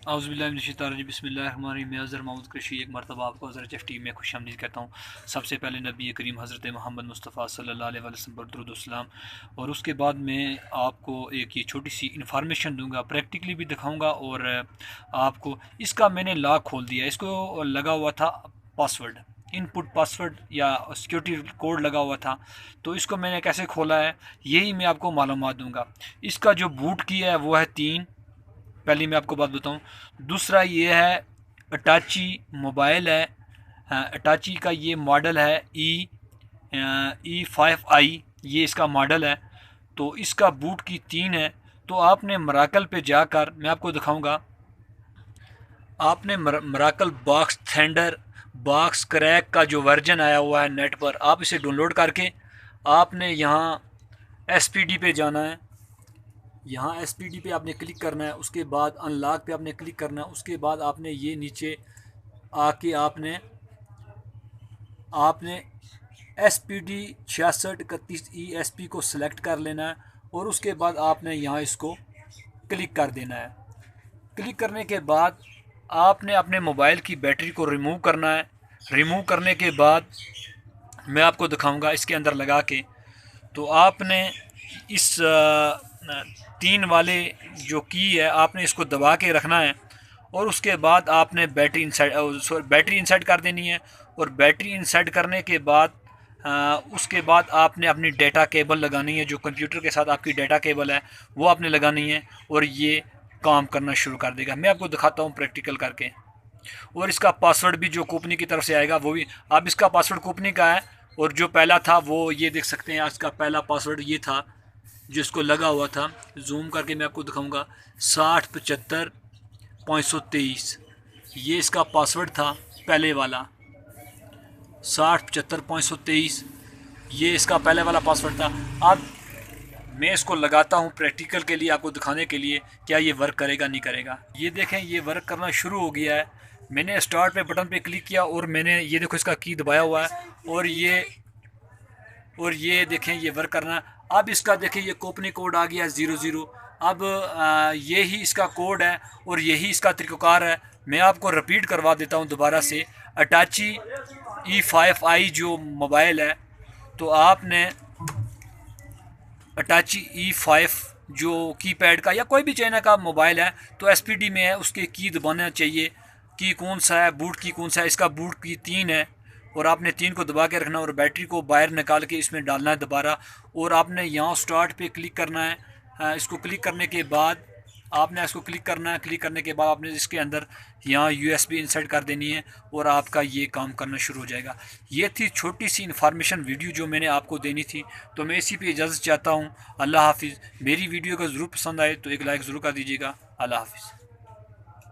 आउज़ुबिल्लाहि बिस्मिल्लाहिर्रहमानिर्रहीम। मैं अज़हर महमूद कृषि एक मरतबा आपको हज़रत टीम में खुशामदीद कहता हूँ। सबसे पहले नबी करीम हज़रत मोहम्मद मुस्तफ़ा सल्लल्लाहु अलैहि वसल्लम पर दुरूद व सलाम। और उसके बाद मैं आपको एक ये छोटी सी इन्फॉर्मेशन दूंगा, प्रैक्टिकली भी दिखाऊंगा और आपको इसका मैंने लॉक खोल दिया। इसको लगा हुआ था पासवर्ड, इनपुट पासवर्ड या सिक्योरिटी कोड लगा हुआ था, तो इसको मैंने कैसे खोला है यही मैं आपको मालूमात दूंगा। इसका जो बूट की है वो है 3। पहली मैं आपको बात बताऊं। दूसरा ये है अटाची मोबाइल है। अटाची का ये मॉडल है E5i, ये इसका मॉडल है। तो इसका बूट की 3 है। तो आपने मराकल पे जाकर मैं आपको दिखाऊंगा। आपने मराकल बॉक्स थंडर बॉक्स क्रैक का जो वर्जन आया हुआ है नेट पर, आप इसे डाउनलोड करके आपने यहाँ SPD पे जाना है। यहाँ SPD पे आपने क्लिक करना है, उसके बाद अनलॉक पे आपने क्लिक करना है। उसके बाद आपने ये नीचे आके आपने SPD 6631ESP को सिलेक्ट कर लेना है और उसके बाद आपने यहाँ इसको क्लिक कर देना है। क्लिक करने के बाद आपने अपने मोबाइल की बैटरी को रिमूव करना है। रिमूव करने के बाद मैं आपको दिखाऊंगा इसके अंदर लगा के। तो आपने इस 3 वाले जो की है आपने इसको दबा के रखना है और उसके बाद आपने बैटरी इंसर्ट कर देनी है। और बैटरी इंसर्ट करने के बाद उसके बाद आपने अपनी डेटा केबल लगानी है। जो कंप्यूटर के साथ आपकी डेटा केबल है वो आपने लगानी है और ये काम करना शुरू कर देगा। मैं आपको दिखाता हूँ प्रैक्टिकल करके। और इसका पासवर्ड भी जो कंपनी की तरफ से आएगा वो भी, अब इसका पासवर्ड कंपनी का है और जो पहला था वो ये देख सकते हैं। इसका पहला पासवर्ड ये था जो इसको लगा हुआ था। जूम करके मैं आपको दिखाऊंगा। 6075.123 ये इसका पासवर्ड था पहले वाला। 6075.123 ये इसका पहले वाला पासवर्ड था। अब मैं इसको लगाता हूँ प्रैक्टिकल के लिए, आपको दिखाने के लिए क्या ये वर्क करेगा नहीं करेगा। ये देखें ये वर्क करना शुरू हो गया है। मैंने स्टार्ट पे बटन पे क्लिक किया और मैंने ये देखो इसका की दबाया हुआ है और ये देखें ये वर्क करना। अब इसका देखें ये कंपनी कोड आ गया 00। अब ये ही इसका कोड है और यही इसका तरीक़ाकार है। मैं आपको रिपीट करवा देता हूँ दोबारा से। अटाची E5i जो मोबाइल है, तो आपने अटाची E5 जो कीपैड का या कोई भी चाइना का मोबाइल है तो SPD में है, उसके की दबाना चाहिए। की कौन सा है, बूट की कौन सा है। इसका बूट की 3 है और आपने 3 को दबा के रखना और बैटरी को बाहर निकाल के इसमें डालना है दोबारा। और आपने यहाँ स्टार्ट पे क्लिक करना है। इसको क्लिक करने के बाद आपने इसको क्लिक करना है। क्लिक करने के बाद आपने इसके अंदर यहाँ USB इंसर्ट कर देनी है और आपका ये काम करना शुरू हो जाएगा। ये थी छोटी सी इन्फॉर्मेशन वीडियो जो मैंने आपको देनी थी। तो मैं इसी पे इजाज़त चाहता हूँ। अल्लाह हाफिज़। मेरी वीडियो का ज़रूर पसंद आए तो एक लाइक ज़रूर कर दीजिएगा। अल्लाह हाफिज़।